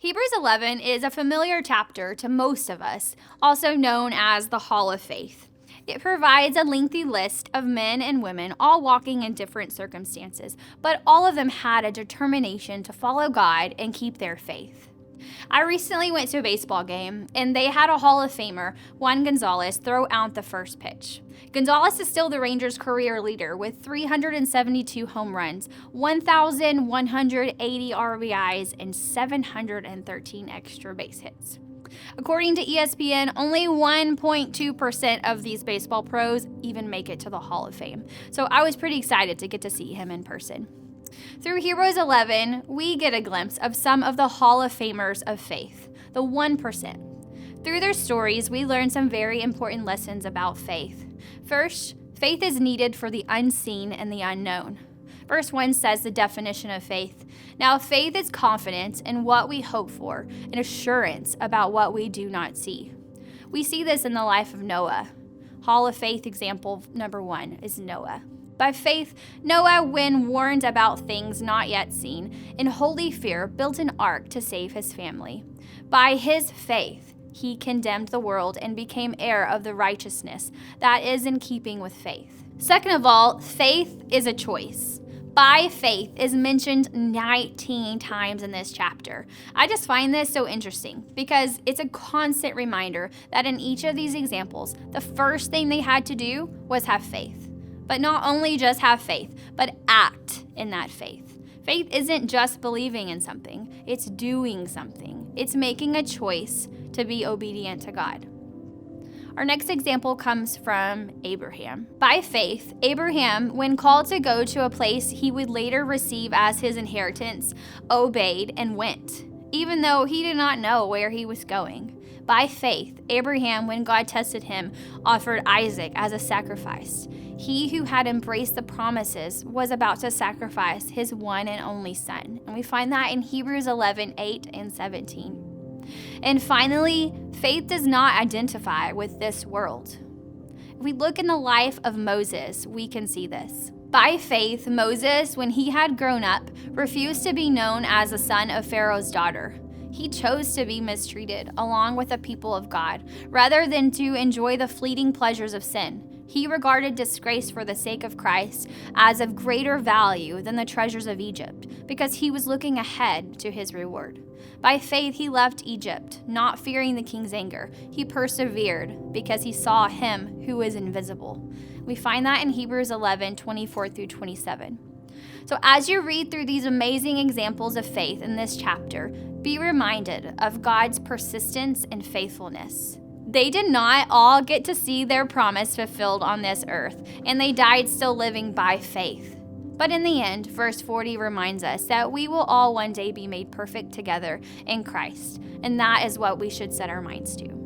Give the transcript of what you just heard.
Hebrews 11 is a familiar chapter to most of us, also known as the Hall of Faith. It provides a lengthy list of men and women all walking in different circumstances, but all of them had a determination to follow God and keep their faith. I recently went to a baseball game, and they had a Hall of Famer, Juan Gonzalez, throw out the first pitch. Gonzalez is still the Rangers' career leader with 372 home runs, 1,180 RBIs, and 713 extra base hits. According to ESPN, only 1.2% of these baseball pros even make it to the Hall of Fame. So I was pretty excited to get to see him in person. Through Hebrews 11, we get a glimpse of some of the Hall of Famers of faith, the 1%. Through their stories, we learn some very important lessons about faith. First, faith is needed for the unseen and the unknown. Verse 1 says the definition of faith. Now, faith is confidence in what we hope for and assurance about what we do not see. We see this in the life of Noah. Hall of Faith example number 1 is Noah. By faith, Noah, when warned about things not yet seen, in holy fear built an ark to save his family. By his faith, he condemned the world and became heir of the righteousness that is in keeping with faith. Second of all, faith is a choice. By faith is mentioned 19 times in this chapter. I just find this so interesting because it's a constant reminder that in each of these examples, the first thing they had to do was have faith. But not only just have faith, but act in that faith. Faith isn't just believing in something, it's doing something. It's making a choice to be obedient to God. Our next example comes from Abraham. By faith, Abraham, when called to go to a place he would later receive as his inheritance, obeyed and went, even though he did not know where he was going. By faith, Abraham, when God tested him, offered Isaac as a sacrifice. He who had embraced the promises was about to sacrifice his one and only son. And we find that in Hebrews 11, 8 and 17. And finally, faith does not identify with this world. If we look in the life of Moses, we can see this. By faith, Moses, when he had grown up, refused to be known as the son of Pharaoh's daughter. He chose to be mistreated along with the people of God, rather than to enjoy the fleeting pleasures of sin. He regarded disgrace for the sake of Christ as of greater value than the treasures of Egypt, because he was looking ahead to his reward. By faith, he left Egypt, not fearing the king's anger. He persevered because he saw him who is invisible. We find that in Hebrews 11, 24 through 27. So as you read through these amazing examples of faith in this chapter, be reminded of God's persistence and faithfulness. They did not all get to see their promise fulfilled on this earth, and they died still living by faith. But in the end, verse 40 reminds us that we will all one day be made perfect together in Christ, and that is what we should set our minds to.